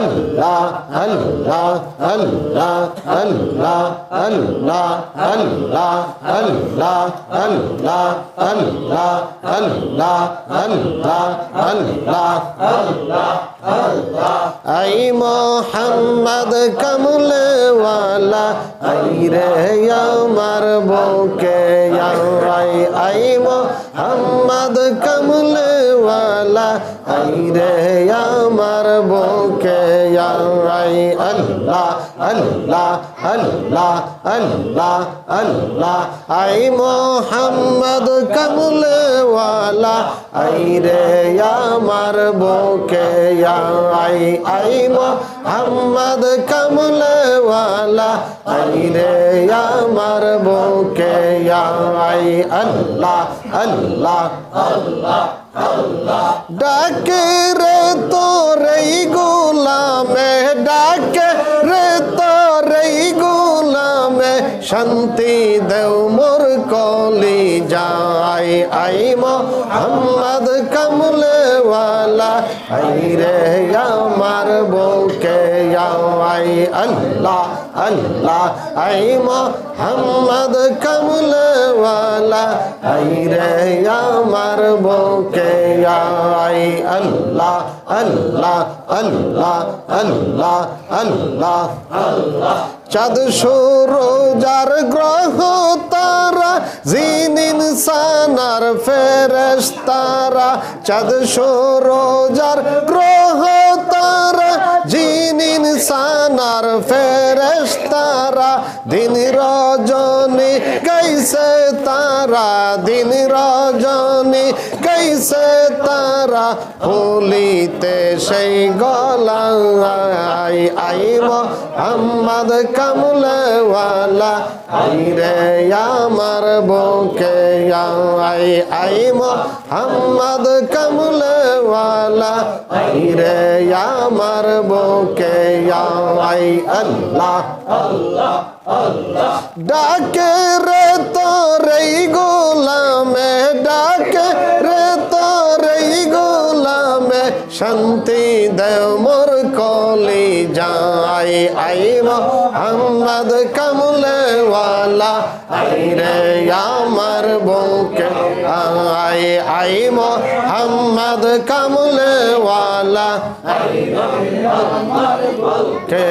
আল্লাহ আল্লাহ আল্লাহ আল্লাহ আল্লাহ আল্লাহ আল্লাহ আল্লাহ আল্লাহ আল্লাহ আল্লাহ আল্লাহ আল্লাহ আল্লাহ I Mohammad কমলে ওয়ালা I রে আমার বুকে আই মোহাম্মদ কমলে ওয়ালা আই রে আমার বুকে I Allah Allah Allah Allah Allah I Mohammad কমলে ওয়ালা আই রে আমার বুকে আই মোহাম্মদ কমলে ওয়ালা আই রে আমার বুকে আই আল্লাহ আল্লাহ আল্লাহ আল্লাহ ডাকে রে তোরে গোলামে ডাকে রে তোরে গোলামে শান্তি দেও মোর কলি যাই আই মোহাম্মদ কমলে ওয়ালা আই রে আমার বুকে I Allah Allah I Mohammad কমলে ওয়ালা আই রে আমার বুকে আই আল্লাহ আল্লাহ আল্লাহ আল্লাহ আল্লাহ আল্লাহ চাঁদ সূরজার গ্রহ তারা জিন ইনসানার ফেরেশতারা চাঁদ সূরজার গ্রহ তারা জিন ইনসানার ফেরেশতারা দিন রজনী গাইছে তারা দিন রজনী গাইছে তারা হোলিতে সেই গলায় আই মোহাম্মদ কমলে ওয়ালা আই রে আমার বুকে আই মোহাম্মদ কমলে ওয়ালা আই রে আমার বুকে আই আল্লাহ আল্লাহ আল্লাহ ডাকে রে তোরে গোলামে ডাকে রে তোরে গোলামে শান্তি দেও মোর কলি যাই আই মোহাম্মদ কমলে ওয়ালা আই রে আমার বুকে আই মোহাম্মদ কমলে ওয়ালা আই রে আমার বুকে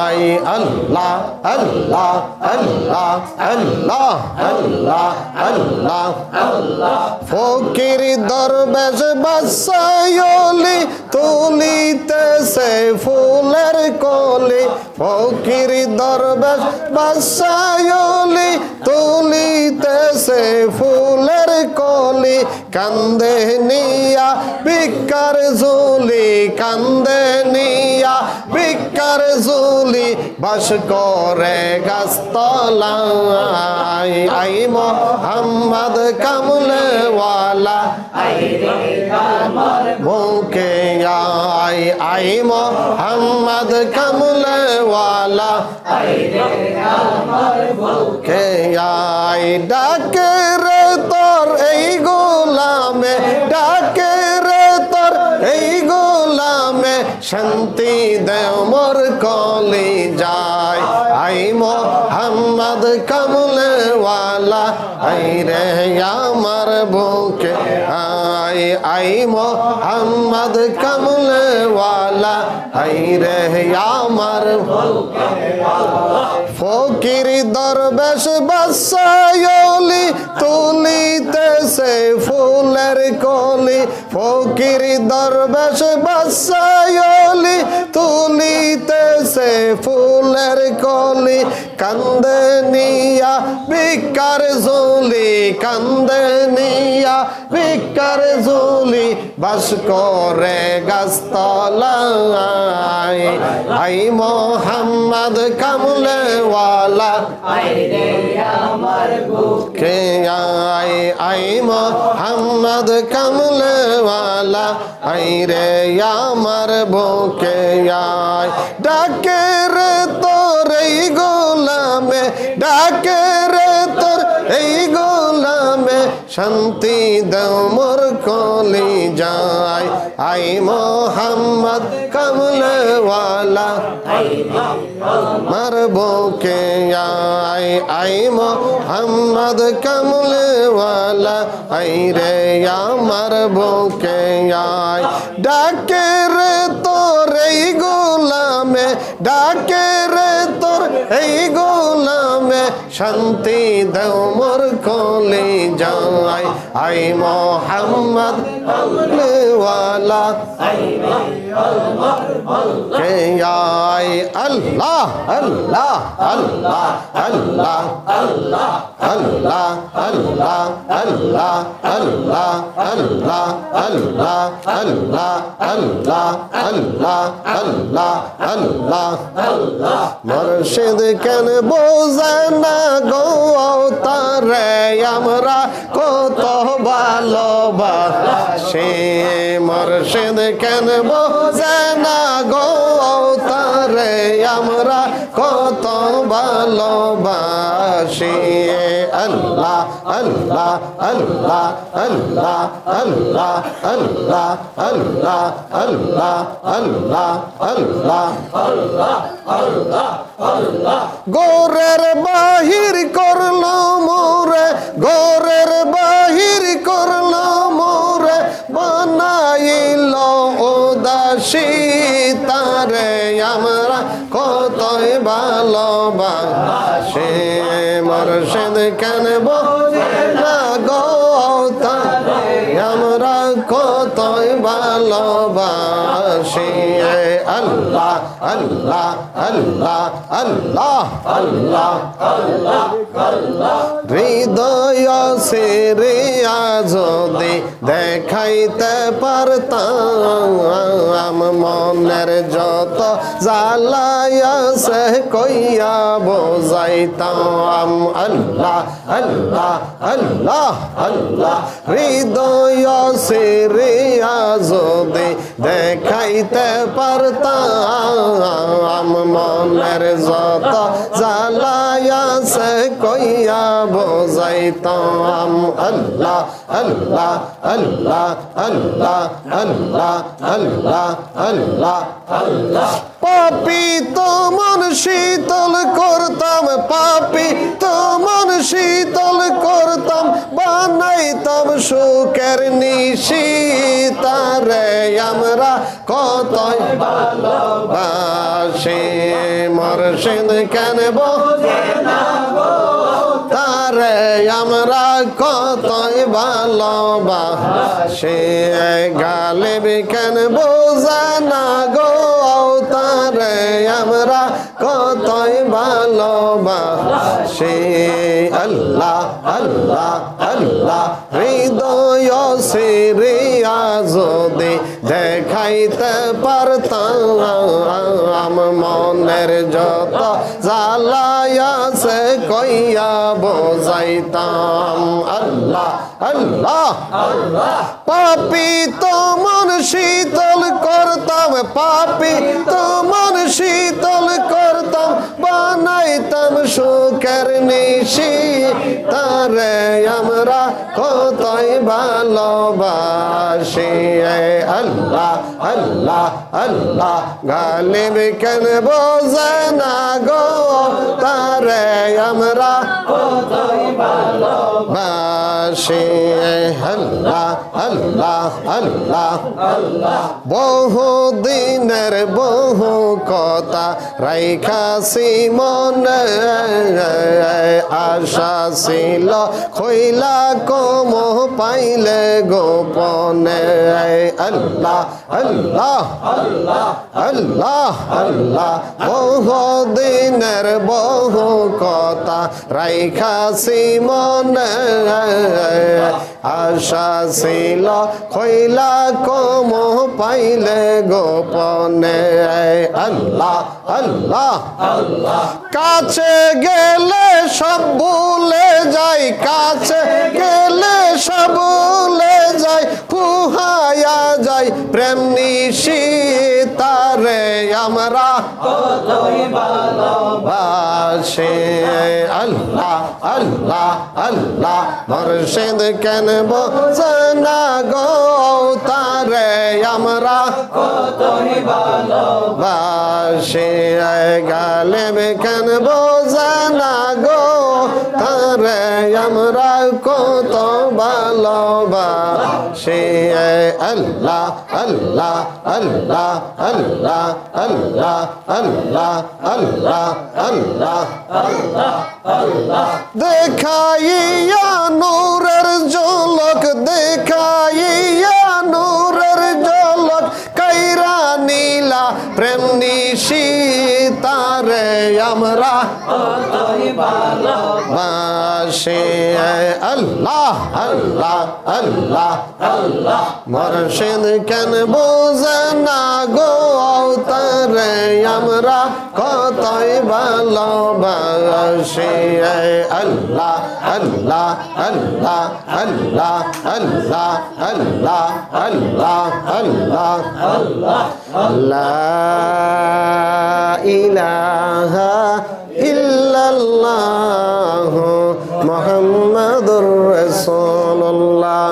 আই আল্লাহ আল্লাহ আল্লাহ আল্লাহ আল্লাহ আল্লাহ আল্লাহ ফকির দরবেশ বাসায়লি তুলিতেছে ফুলের কলি ফকির দরবেশ বাসায়লি তুলিতেছে ফুলের কলি কান্দে নিয়া বিকার ঝুলি কান্দে নিয়া বিকার ঝুলি বাস করে গাছতলায় আই মোহাম্মদ কমলে ওয়ালা আই রে আমার বুকে আই মোহাম্মদ কমলে ওয়ালা আই রে আমার বুকে ডাকে রে তোর এই গোলামে ডাকে রে তোর এই গোলামে শান্তি দেও মোর কলি যায় আই মোহাম্মদ কমলে ওয়ালা আই রে আমার বুকে আই মোহাম্মদ কমলে ওয়ালা আই রে আমার বুকে ফকির দরবেশ বাসায়লি তুলিতেছে ফুলের কলি ফকির দরবেশ বাসায়লি তুলিতেছে ফুলের কলি কান্দে নিয়া বিকার ঝুলি কান্দে নিয়া বিকার ঝুলি বাস করে গাছতলায় আই মোহাম্মদ কমলে ওয়ালা আই রে আমার বুকে আই মোহাম্মদ কমলে ওয়ালা আই রে আমার বুকে ডাকে রে তোর এই গোলামে ডাকে রে তোর এই গোলামে শান্তি দাও মোর কলি যায় আই মোহাম্মদ কমলওয়ালা মার বুকে আই মোহাম্মদ কমলওয়ালা আই রে আমার বুকে আয় ডাকে রে তোর এই গোলামে ডাকে রে তোর এই গোলামে শান্তি দাও মোর কলি যায় আই মোহাম্মদ কমলওয়ালা কে আয় আল্লাহ আল্লাহ আল্লাহ আল্লাহ আল্লাহ আল্লাহ আল্লাহ আল্লাহ আল্লাহ আল্লাহ আল্লাহ আল্লাহ আল্লাহ আল্লাহ আল্লাহ আল্লাহ আল্লাহ মুর্শিদ কেন বোঝে না গো তারে আমরা কত ভালোবাসি মুর্শিদ কেন বোঝে না গো তারে আমরা কত ভালোবাসি আল্লাহ আল্লাহ আল্লাহ আল্লাহ আল্লাহ আল্লাহ আল্লাহ আল্লাহ আল্লাহ আল্লাহ আল্লাহ আল্লাহ আল্লাহ গোরের বাহির করলো মোরে গোরের বাহির করলো মোরে বানাইল উদাসী তারে আমরা কতই ভালোবাসি মুর্শিদ কেন বোঝে না গো তারে আমরা কতই ভালোবাসি আল্লাহ আল্লাহ আল্লাহ আল্লাহ আল্লাহ আল্লাহ আল্লাহ হৃদয় সিরিয়া যদি দেখাইতে পারতাম মনের যত জ্বালায়া সে কইয়া বোঝাইতাম আল্লাহ আল্লাহ আল্লাহ আল্লাহ হৃদয় সিরিয়া যদি দেখাইতে পারতাম মনের যত জ্বালায়া সে কইয়া বোঝাইতাম আল্লাহ আল্লাহ আল্লাহ আল্লাহ আল্লাহ আল্লাহ আল্লাহ আল্লাহ পাপি তো মন শীতল করতাম পাপি তো মন শীতল করতাম বানাইতাম সুখের নিশি তারে আমরা কতই ভালোবাসি মুর্শিদ কেন বোঝে না গো তারে আমরা কতই ভালোবাসি গালিব কেন বোঝে না গো তারে আমরা কতই ভালোবাসি আল্লাহ আল্লাহ আল্লাহ হৃদয় সিরিয়া যদি দেখাইতে পারতাম মনের যত জ্বালায়া সে কইয়া বোঝাইতাম আল্লাহ আল্লাহ আল্লাহ পাপি তো মন শীতল করতাম পাপি তো মন শীতল করতাম বানাইতাম সুখের নিশি তারে আমরা কতই ভালোবাসি আল্লাহ আল্লাহ আল্লাহ গালিব কেন বোঝে না গো তারে আমরা কতই ভালোবাসি আল্লাহ আল্লাহ আল্লাহ আল্লাহ বহু দিনের বহু কথা রাইখাছি মনে আশা ছিল খইলা কম পাইলে গোপনে আল্লাহ আল্লাহ আল্লাহ আল্লাহ আল্লাহ বহু দিনের বহু কথা রাইখাছি মনে আশা ছিল খইলা কম পাইলে গোপনে আল্লাহ আল্লাহ আল্লাহ কাছে গেলে সব ভুলে যাই কাছে গেলে সব ভুলে যাই পুহায়া যাই প্রেম নিশি তারে আমরা কতই ভালোবাসি আল্লাহ আল্লাহ আল্লাহ মুর্শিদ কেন বোঝনা গো তারে আমরা কতই ভালোবাসি গালেব কেন বোঝনা গো তারে আমরা কত ভালোবাসি আল্লাহ আল্লাহ আল্লাহ আল্লাহ আল্লাহ আল্লাহ আল্লাহ আল্লাহ আল্লাহ আল্লাহ দেখাইয়া নূরের ঝলক দেখাইয়া নূরের ঝলক কাইরা নীলা প্রেম নিশি তারে আমরা ভালোবাসি আল্লাহ আল্লাহ আল্লাহ আল্লাহ মুর্শিদ কেন বোঝে না গো তারে আমরা কতই ভালোবাসি আল্লাহ আল্লাহ আল্লাহ আল্লাহ আল্লাহ আল্লাহ আল্লাহ আল্লাহ আল্লাহ লা ইলাহা ইল্লাল্লাহ মুহাম্মাদুর রাসূলুল্লাহ।